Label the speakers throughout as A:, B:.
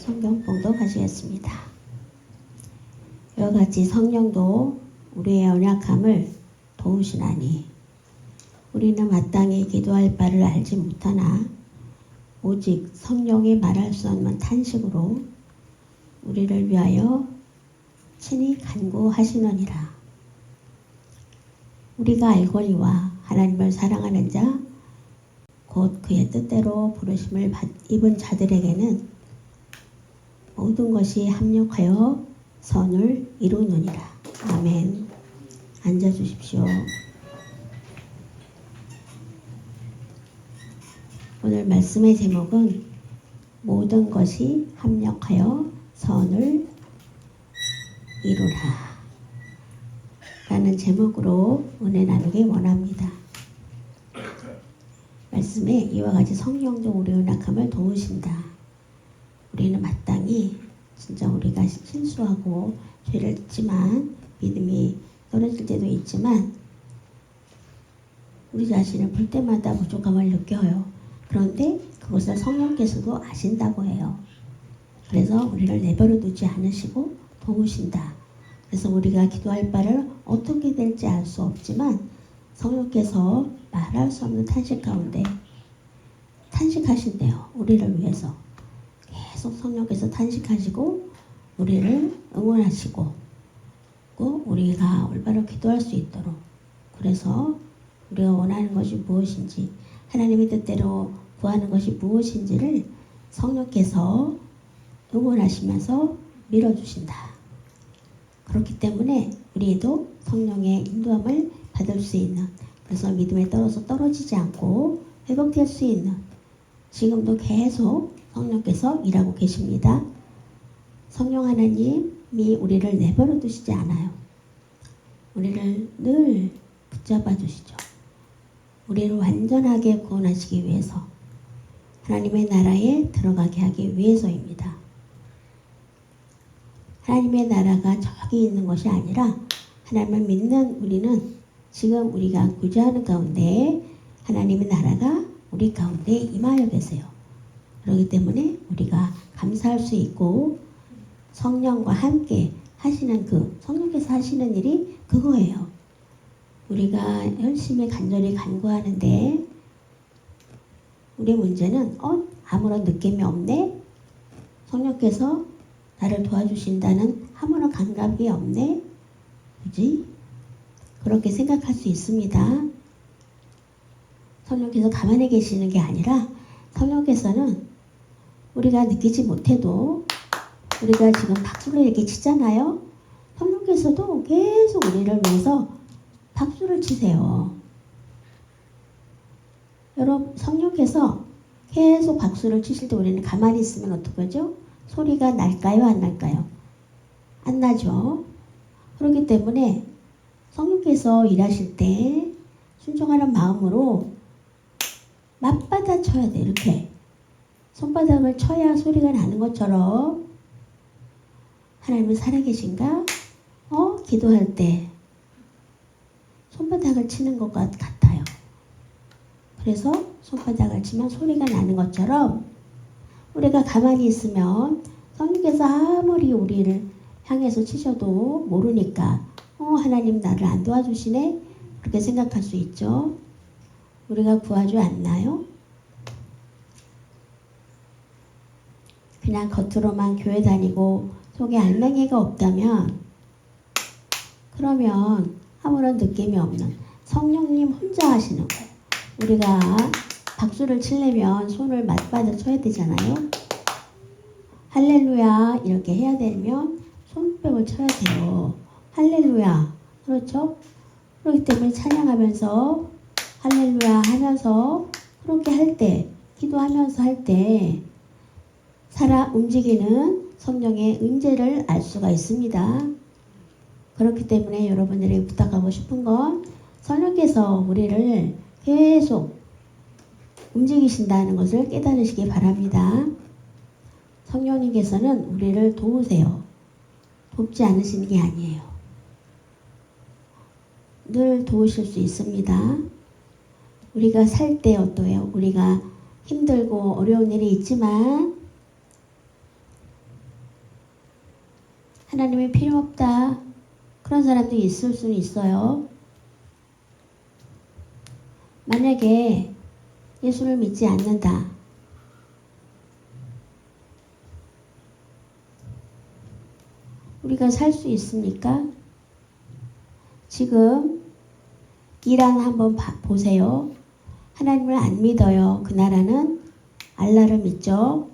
A: 성경 봉독하시겠습니다. 이와 같이 성령도 우리의 연약함을 도우시나니 우리는 마땅히 기도할 바를 알지 못하나 오직 성령이 말할 수 없는 탄식으로 우리를 위하여 친히 간구하시느니라. 우리가 알거니와 하나님을 사랑하는 자 곧 그의 뜻대로 부르심을 입은 자들에게는 모든 것이 합력하여 선을 이루느니라. 아멘. 앉아주십시오. 오늘 말씀의 제목은 모든 것이 합력하여 선을 이루라 라는 제목으로 은혜 나누기 원합니다. 말씀에 이와 같이 성령도 우리의 연약함을 도우신다. 우리는 마땅히 진짜 우리가 실수하고 죄를 짓지만 믿음이 떨어질 때도 있지만 우리 자신을 볼 때마다 부족함을 느껴요. 그런데 그것을 성령께서도 아신다고 해요. 그래서 우리를 내버려 두지 않으시고 도우신다. 그래서 우리가 기도할 바를 어떻게 될지 알 수 없지만 성령께서 말할 수 없는 탄식 가운데 탄식하신대요. 우리를 위해서. 계속 성령께서 탄식하시고 우리를 응원하시고 또 우리가 올바로 기도할 수 있도록, 그래서 우리가 원하는 것이 무엇인지, 하나님의 뜻대로 구하는 것이 무엇인지를 성령께서 응원하시면서 밀어주신다. 그렇기 때문에 우리도 성령의 인도함을 받을 수 있는, 그래서 믿음에 떨어지지 않고 회복될 수 있는, 지금도 계속 성령께서 일하고 계십니다. 성령 하나님이 우리를 내버려 두시지 않아요. 우리를 늘 붙잡아 주시죠. 우리를 완전하게 구원하시기 위해서, 하나님의 나라에 들어가게 하기 위해서입니다. 하나님의 나라가 저기 있는 것이 아니라 하나님을 믿는 우리는 지금 우리가 구제하는 가운데 하나님의 나라가 우리 가운데 임하여 계세요. 그렇기 때문에 우리가 감사할 수 있고 성령과 함께 하시는 성령께서 하시는 일이 그거예요. 우리가 열심히 간절히 간구하는데 우리 문제는 아무런 느낌이 없네? 성령께서 나를 도와주신다는 아무런 감각이 없네? 그지? 그렇게 생각할 수 있습니다. 성령께서 가만히 계시는 게 아니라 성령께서는 우리가 느끼지 못해도, 우리가 지금 박수를 이렇게 치잖아요. 성령께서도 계속 우리를 위해서 박수를 치세요. 여러분, 성령께서 계속 박수를 치실 때 우리는 가만히 있으면 어떡하죠? 소리가 날까요? 안 날까요? 안 나죠. 그렇기 때문에 성령께서 일하실 때 순종하는 마음으로 맞받아 쳐야 돼. 이렇게 손바닥을 쳐야 소리가 나는 것처럼 하나님은 살아계신가? 기도할 때 손바닥을 치는 것 같아요. 그래서 손바닥을 치면 소리가 나는 것처럼 우리가 가만히 있으면 성령께서 아무리 우리를 향해서 치셔도 모르니까 하나님 나를 안 도와주시네? 그렇게 생각할 수 있죠. 우리가 구하지 않나요? 그냥 겉으로만 교회 다니고 속에 알맹이가 없다면, 그러면 아무런 느낌이 없는 성령님 혼자 하시는 거예요. 우리가 박수를 치려면 손을 맞받아 쳐야 되잖아요. 할렐루야 이렇게 해야 되면 손뼉을 쳐야 돼요. 할렐루야. 그렇죠? 그렇기 때문에 찬양하면서 할렐루야 하면서 그렇게 할 때, 기도하면서 할 때 움직이는 성령의 임재를 알 수가 있습니다. 그렇기 때문에 여러분들이 부탁하고 싶은 건 성령께서 우리를 계속 움직이신다는 것을 깨달으시기 바랍니다. 성령님께서는 우리를 도우세요. 돕지 않으시는 게 아니에요. 늘 도우실 수 있습니다. 우리가 살 때 어떠해요? 우리가 힘들고 어려운 일이 있지만 하나님이 필요 없다. 그런 사람도 있을 수는 있어요. 만약에 예수를 믿지 않는다. 우리가 살 수 있습니까? 지금 이란 한번 보세요. 하나님을 안 믿어요. 그 나라는 알라를 믿죠.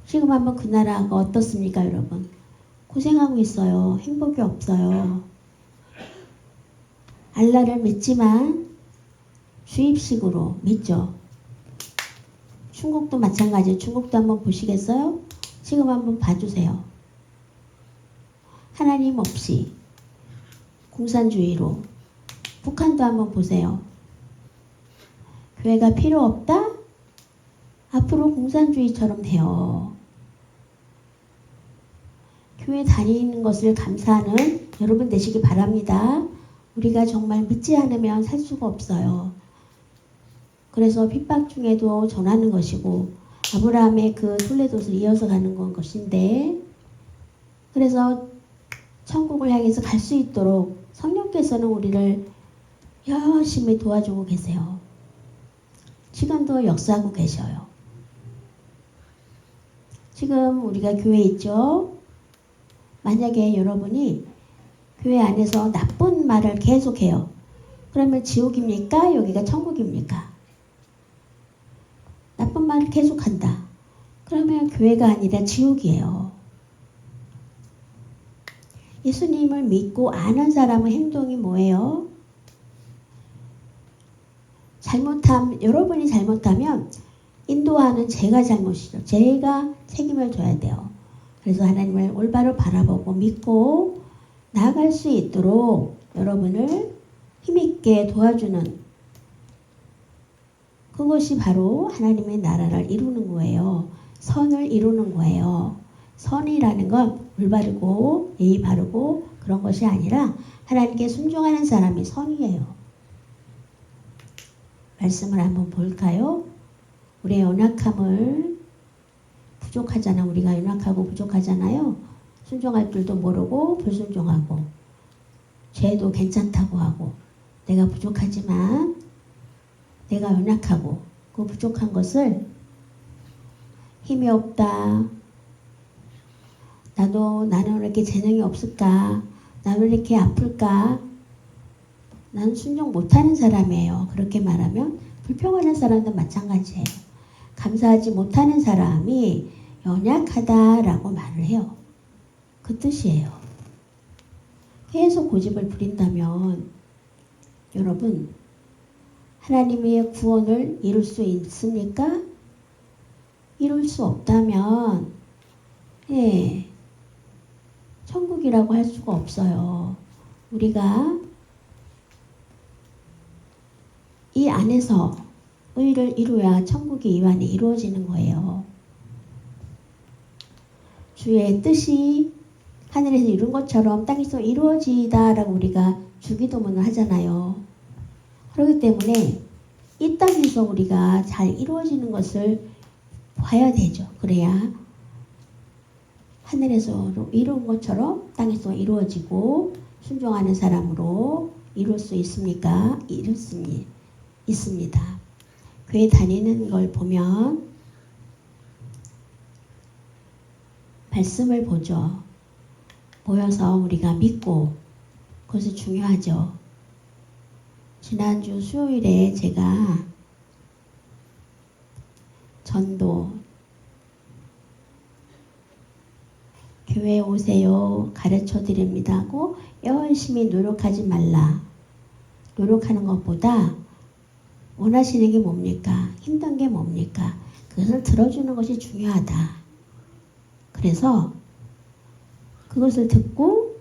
A: 지금 한번 그 나라가 어떻습니까, 여러분? 고생하고 있어요. 행복이 없어요. 알라를 믿지만 주입식으로 믿죠. 중국도 마찬가지예요. 중국도 한번 보시겠어요? 지금 한번 봐주세요. 하나님 없이 공산주의로. 북한도 한번 보세요. 교회가 필요 없다? 앞으로 공산주의처럼 돼요. 교회 다니는 것을 감사하는 여러분 되시기 바랍니다. 우리가 정말 믿지 않으면 살 수가 없어요. 그래서 핍박 중에도 전하는 것이고 아브라함의 그 솔레돛을 이어서 가는 건 것인데, 그래서 천국을 향해서 갈 수 있도록 성령께서는 우리를 열심히 도와주고 계세요. 지금도 역사하고 계셔요. 지금 우리가 교회에 있죠. 만약에 여러분이 교회 안에서 나쁜 말을 계속해요. 그러면 지옥입니까? 여기가 천국입니까? 나쁜 말을 계속한다. 그러면 교회가 아니라 지옥이에요. 예수님을 믿고 아는 사람의 행동이 뭐예요? 여러분이 잘못하면 인도하는 제가 잘못이죠. 제가 책임을 져야 돼요. 그래서 하나님을 올바로 바라보고 믿고 나아갈 수 있도록 여러분을 힘있게 도와주는, 그것이 바로 하나님의 나라를 이루는 거예요. 선을 이루는 거예요. 선이라는 건 올바르고 예의 바르고 그런 것이 아니라 하나님께 순종하는 사람이 선이에요. 말씀을 한번 볼까요? 우리의 연약함을, 부족하잖아. 우리가 연약하고 부족하잖아요. 순종할 줄도 모르고 불순종하고 죄도 괜찮다고 하고, 내가 부족하지만 내가 연약하고 그 부족한 것을 힘이 없다. 나는 왜 이렇게 재능이 없을까? 나는 왜 이렇게 아플까? 나는 순종 못하는 사람이에요. 그렇게 말하면 불평하는 사람도 마찬가지예요. 감사하지 못하는 사람이 연약하다라고 말을 해요. 그 뜻이에요. 계속 고집을 부린다면 여러분, 하나님의 구원을 이룰 수 있습니까? 이룰 수 없다면 천국이라고 할 수가 없어요. 우리가 이 안에서 의를 이루어야 천국이 이 안에 이루어지는 거예요. 주의 뜻이 하늘에서 이룬 것처럼 땅에서 이루어지다라고 우리가 주기도문을 하잖아요. 그렇기 때문에 이 땅에서 우리가 잘 이루어지는 것을 봐야 되죠. 그래야 하늘에서 이룬 것처럼 땅에서 이루어지고 순종하는 사람으로 이룰 수 있습니까? 이룰 수 있습니다. 교회 다니는 걸 보면 말씀을 보죠. 모여서 우리가 믿고, 그것이 중요하죠. 지난주 수요일에 제가 전도, 교회 오세요, 가르쳐 드립니다 하고 열심히 노력하지 말라. 노력하는 것보다 원하시는 게 뭡니까? 힘든 게 뭡니까? 그것을 들어주는 것이 중요하다. 그래서 그것을 듣고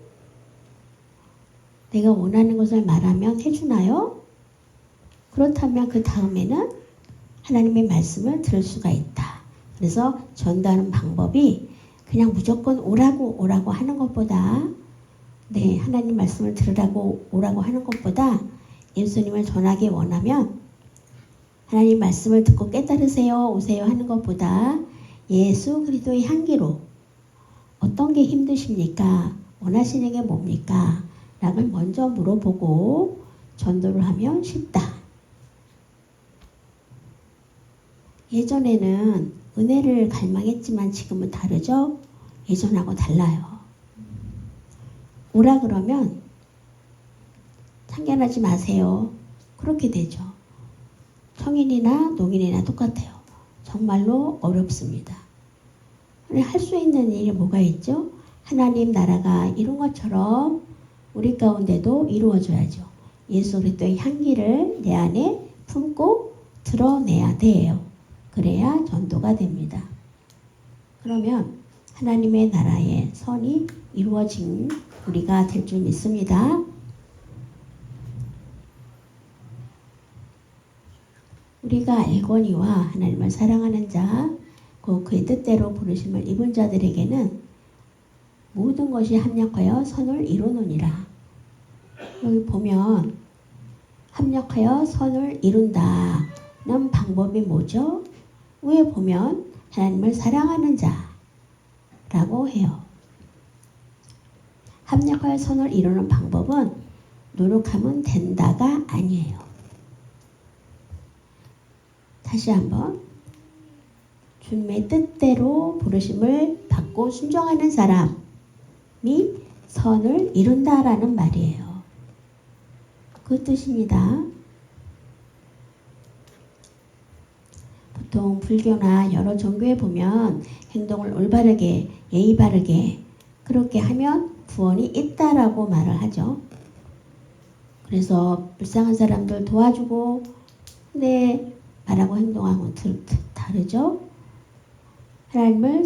A: 내가 원하는 것을 말하면 해주나요? 그렇다면 그 다음에는 하나님의 말씀을 들을 수가 있다. 그래서 전도하는 방법이 그냥 무조건 오라고 하는 것보다, 하나님 말씀을 들으라고 오라고 하는 것보다, 예수님을 전하기 원하면 하나님 말씀을 듣고 깨달으세요, 오세요 하는 것보다 예수 그리스도의 향기로 어떤 게 힘드십니까? 원하시는 게 뭡니까? 라고 먼저 물어보고 전도를 하면 쉽다. 예전에는 은혜를 갈망했지만 지금은 다르죠? 예전하고 달라요. 오라 그러면 참견하지 마세요. 그렇게 되죠. 성인이나 농인이나 똑같아요. 정말로 어렵습니다. 할 수 있는 일이 뭐가 있죠? 하나님 나라가 이룬 것처럼 우리 가운데도 이루어져야죠. 예수 그리스도의 향기를 내 안에 품고 드러내야 돼요. 그래야 전도가 됩니다. 그러면 하나님의 나라의 선이 이루어진 우리가 될 줄 믿습니다. 우리가 알거니와 하나님을 사랑하는 자, 그의 뜻대로 부르심을 입은 자들에게는 모든 것이 합력하여 선을 이루느니라. 여기 보면 합력하여 선을 이룬다는 방법이 뭐죠? 위에 보면 하나님을 사랑하는 자라고 해요. 합력하여 선을 이루는 방법은 노력하면 된다가 아니에요. 다시 한번 주님의 뜻대로 부르심을 받고 순종하는 사람이 선을 이룬다라는 말이에요. 그 뜻입니다. 보통 불교나 여러 종교에 보면 행동을 올바르게 예의 바르게 그렇게 하면 구원이 있다라고 말을 하죠. 그래서 불쌍한 사람들 도와주고 근데 말하고 행동하고 다르죠. 하나님을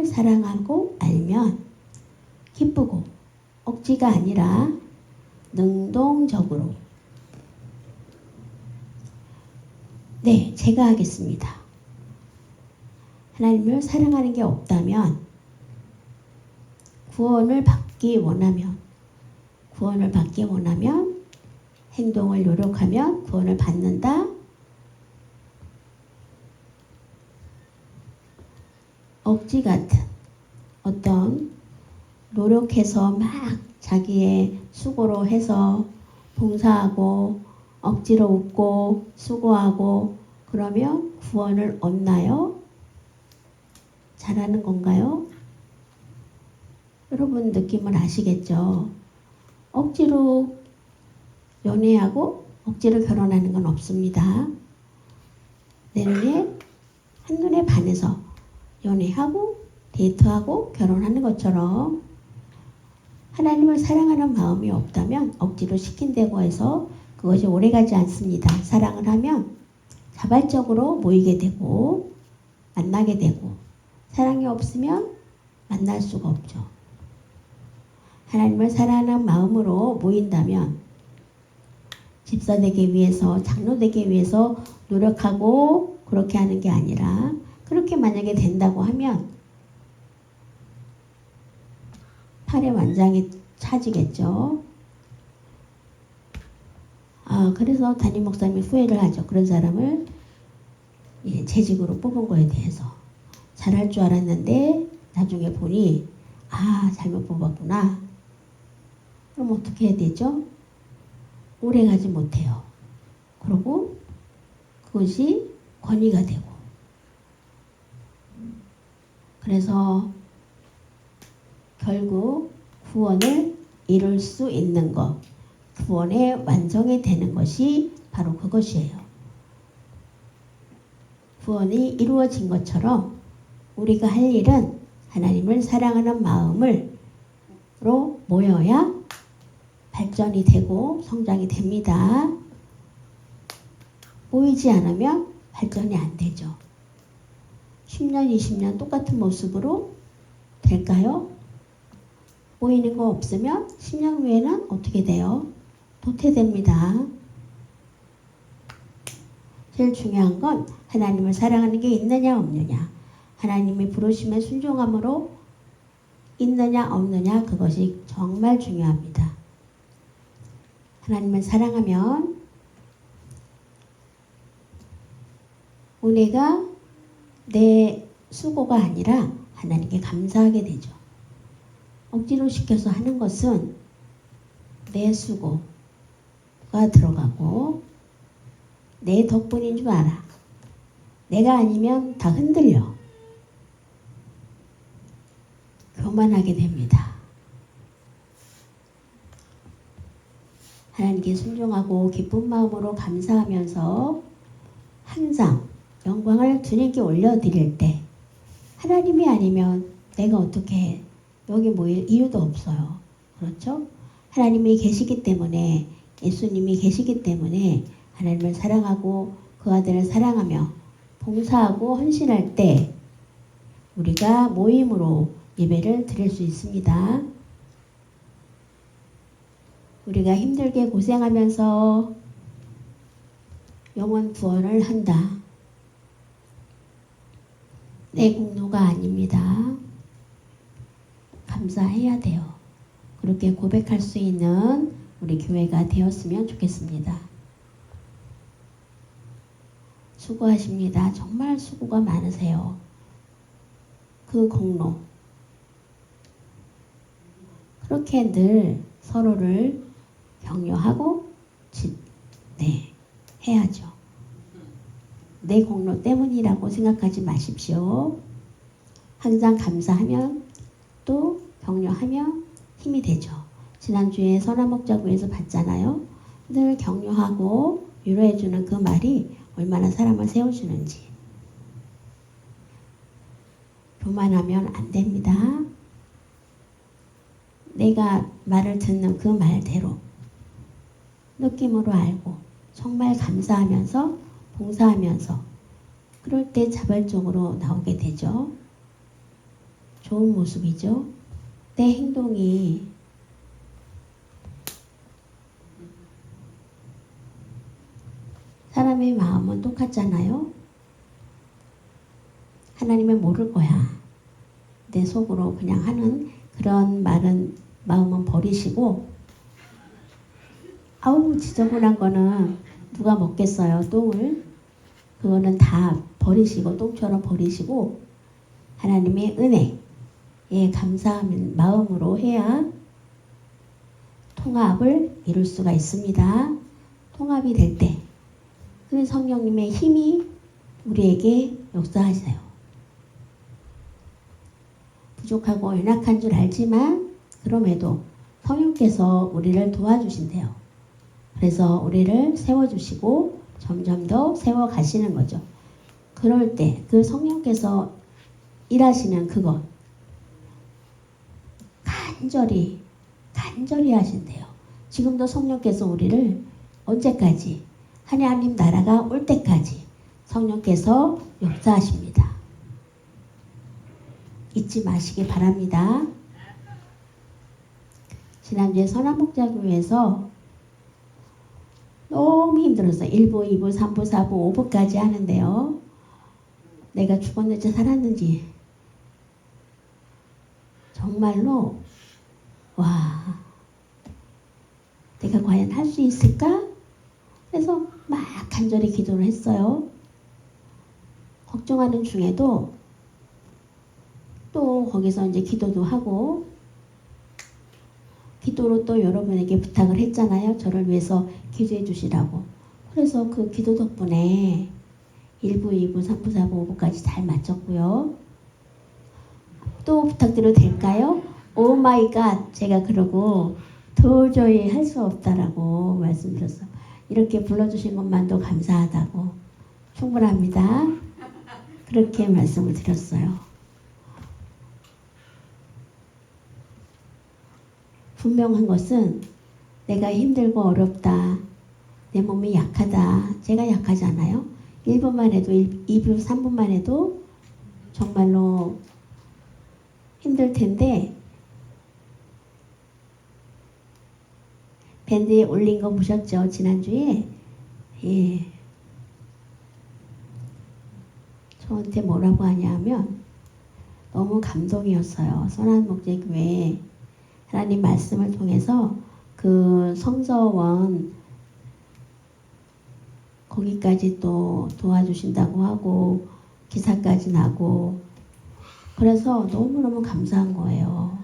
A: 사랑하고 알면 기쁘고 억지가 아니라 능동적으로 네, 제가 하겠습니다. 하나님을 사랑하는 게 없다면 구원을 받기 원하면 행동을 노력하면 구원을 받는다. 억지 같은 어떤 노력해서 막 자기의 수고로 해서 봉사하고 억지로 웃고 수고하고 그러면 구원을 얻나요? 잘하는 건가요? 여러분 느낌을 아시겠죠? 억지로 연애하고 억지로 결혼하는 건 없습니다. 내 눈에 한눈에 반해서 연애하고 데이트하고 결혼하는 것처럼 하나님을 사랑하는 마음이 없다면 억지로 시킨다고 해서 그것이 오래가지 않습니다. 사랑을 하면 자발적으로 모이게 되고 만나게 되고 사랑이 없으면 만날 수가 없죠. 하나님을 사랑하는 마음으로 모인다면 집사 되기 위해서 장로 되기 위해서 노력하고 그렇게 하는 게 아니라 그렇게 만약에 된다고 하면 팔의 완장이 차지겠죠. 그래서 담임 목사님이 후회를 하죠. 그런 사람을 재직으로 뽑은 거에 대해서 잘할 줄 알았는데 나중에 보니 잘못 뽑았구나. 그럼 어떻게 해야 되죠? 오래 가지 못해요. 그리고 그것이 권위가 되고 그래서 결국 구원을 이룰 수 있는 것, 구원의 완성이 되는 것이 바로 그것이에요. 구원이 이루어진 것처럼 우리가 할 일은 하나님을 사랑하는 마음으로 모여야 발전이 되고 성장이 됩니다. 모이지 않으면 발전이 안 되죠. 10년, 20년 똑같은 모습으로 될까요? 모이는 거 없으면 10년 후에는 어떻게 돼요? 도태됩니다. 제일 중요한 건 하나님을 사랑하는 게 있느냐 없느냐, 하나님이 부르심에 순종함으로 있느냐 없느냐, 그것이 정말 중요합니다. 하나님을 사랑하면 은혜가 내 수고가 아니라 하나님께 감사하게 되죠. 억지로 시켜서 하는 것은 내 수고가 들어가고 내 덕분인 줄 알아. 내가 아니면 다 흔들려. 교만하게 됩니다. 하나님께 순종하고 기쁜 마음으로 감사하면서 항상 영광을 주님께 올려드릴 때 하나님이 아니면 내가 어떻게 해? 여기 모일 이유도 없어요. 그렇죠? 하나님이 계시기 때문에 예수님이 계시기 때문에 하나님을 사랑하고 그 아들을 사랑하며 봉사하고 헌신할 때 우리가 모임으로 예배를 드릴 수 있습니다. 우리가 힘들게 고생하면서 영혼 구원을 한다. 내 공로가 아닙니다. 감사해야 돼요. 그렇게 고백할 수 있는 우리 교회가 되었으면 좋겠습니다. 수고하십니다. 정말 수고가 많으세요. 그 공로. 그렇게 늘 서로를 격려하고 해야죠. 내 공로 때문이라고 생각하지 마십시오. 항상 감사하면 또 격려하면 힘이 되죠. 지난주에 선화목자구에서 봤잖아요. 늘 격려하고 위로해주는 그 말이 얼마나 사람을 세워주는지. 교만하면 안 됩니다. 내가 말을 듣는 그 말대로 느낌으로 알고 정말 감사하면서 봉사하면서 그럴 때 자발적으로 나오게 되죠. 좋은 모습이죠. 내 행동이 사람의 마음은 똑같잖아요. 하나님은 모를 거야. 내 속으로 그냥 하는 그런 마음은 버리시고, 아우 지저분한 거는 누가 먹겠어요. 똥을. 그거는 다 버리시고 똥처럼 버리시고 하나님의 은혜에 감사하는 마음으로 해야 통합을 이룰 수가 있습니다. 통합이 될 때 그 성령님의 힘이 우리에게 역사하세요. 부족하고 연약한 줄 알지만 그럼에도 성령께서 우리를 도와주신대요. 그래서 우리를 세워주시고 점점 더 세워가시는 거죠. 그럴 때 그 성령께서 일하시는 그것 간절히 하신대요. 지금도 성령께서 우리를 언제까지 하나님 나라가 올 때까지 성령께서 역사하십니다. 잊지 마시기 바랍니다. 지난주에 선화목자교회에서 너무 힘들었어요. 1부, 2부, 3부, 4부, 5부까지 하는데요. 내가 죽었는지 살았는지 정말로 와, 내가 과연 할 수 있을까? 그래서 막 간절히 기도를 했어요. 걱정하는 중에도 또 거기서 이제 기도도 하고 기도로 또 여러분에게 부탁을 했잖아요. 저를 위해서 기도해 주시라고. 그래서 그 기도 덕분에 1부, 2부, 3부, 4부, 5부까지 잘 마쳤고요. 또 부탁드려도 될까요? 오 마이 갓, 제가 그러고 도저히 할 수 없다라고 말씀드렸어요. 이렇게 불러주신 것만도 감사하다고. 충분합니다. 그렇게 말씀을 드렸어요. 분명한 것은 내가 힘들고 어렵다. 내 몸이 약하다. 제가 약하잖아요. 1분만 해도 2분, 3분만 해도 정말로 힘들 텐데 밴드에 올린 거 보셨죠? 지난주에? 예. 저한테 뭐라고 하냐면 너무 감동이었어요. 선한목재교회 하나님 말씀을 통해서 그 성서원 거기까지 또 도와주신다고 하고 기사까지 나고 그래서 너무너무 감사한 거예요.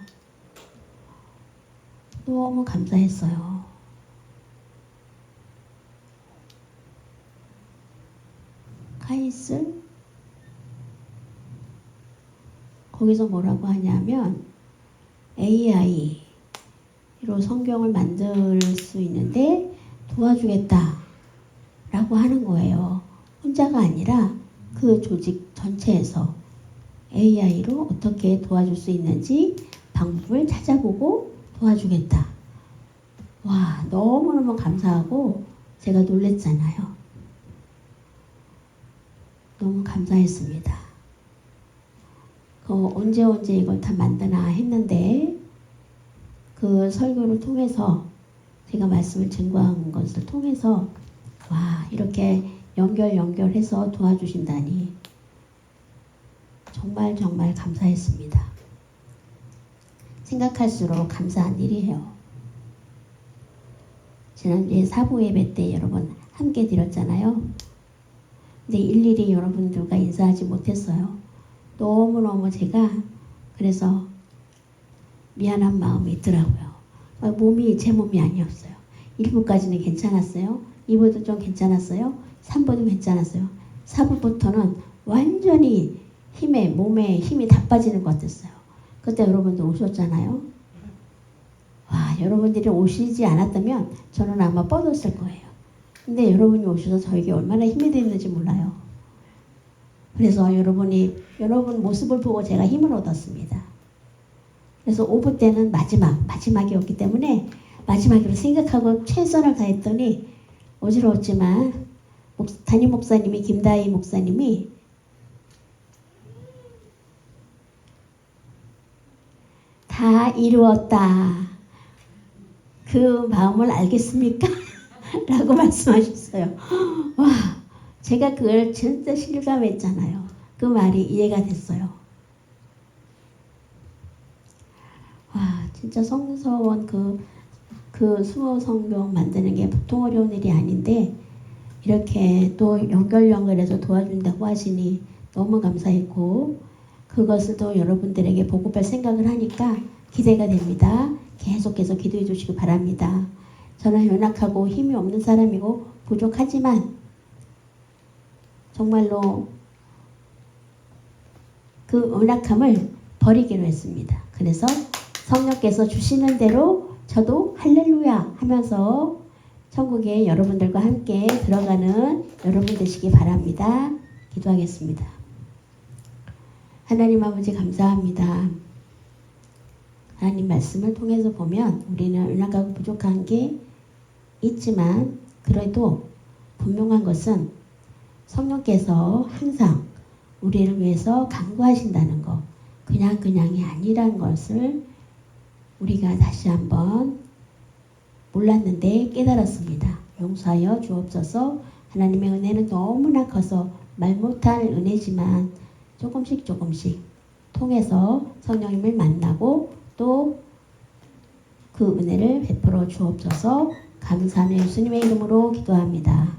A: 너무 감사했어요. 카이스 거기서 뭐라고 하냐면 AI로 성경을 만들 수 있는데 도와주겠다 라고 하는 거예요. 혼자가 아니라 그 조직 전체에서 AI로 어떻게 도와줄 수 있는지 방법을 찾아보고 도와주겠다. 와, 너무너무 감사하고 제가 놀랬잖아요. 너무 감사했습니다. 언제 이걸 다 만드나 했는데 그 설교를 통해서 제가 말씀을 증거한 것을 통해서 와, 이렇게 연결해서 도와주신다니 정말 감사했습니다. 생각할수록 감사한 일이에요. 지난주에 사부 예배 때 여러분 함께 드렸잖아요. 근데 일일이 여러분들과 인사하지 못했어요. 너무너무 제가 그래서 미안한 마음이 있더라고요. 몸이 제 몸이 아니었어요. 1부까지는 괜찮았어요. 2부도 좀 괜찮았어요. 3부도 괜찮았어요. 4부부터는 완전히 몸에 힘이 다 빠지는 것 같았어요. 그때 여러분들 오셨잖아요. 와, 여러분들이 오시지 않았다면 저는 아마 뻗었을 거예요. 근데 여러분이 오셔서 저에게 얼마나 힘이 됐는지 몰라요. 그래서 여러분 모습을 보고 제가 힘을 얻었습니다. 그래서 5부 때는 마지막이었기 때문에 마지막으로 생각하고 최선을 다했더니 어지러웠지만 담임 목사님이 김다희 목사님이 다 이루었다. 그 마음을 알겠습니까? 라고 말씀하셨어요. 와, 제가 그걸 진짜 실감했잖아요. 그 말이 이해가 됐어요. 와, 진짜 성서원 그 수어 성경 만드는 게 보통 어려운 일이 아닌데 이렇게 또 연결해서 도와준다고 하시니 너무 감사했고 그것을 또 여러분들에게 보급할 생각을 하니까 기대가 됩니다. 계속해서 기도해 주시기 바랍니다. 저는 연약하고 힘이 없는 사람이고 부족하지만 정말로 그 연약함을 버리기로 했습니다. 그래서 성령께서 주시는 대로 저도 할렐루야 하면서 천국에 여러분들과 함께 들어가는 여러분 되시기 바랍니다. 기도하겠습니다. 하나님 아버지 감사합니다. 하나님 말씀을 통해서 보면 우리는 연약하고 부족한 게 있지만 그래도 분명한 것은 성령께서 항상 우리를 위해서 간구하신다는 것, 그냥이 아니라는 것을 우리가 다시 한번 몰랐는데 깨달았습니다. 용서하여 주옵소서. 하나님의 은혜는 너무나 커서 말 못할 은혜지만 조금씩 통해서 성령님을 만나고 또 그 은혜를 베풀어 주옵소서. 감사하며 예수님의 이름으로 기도합니다.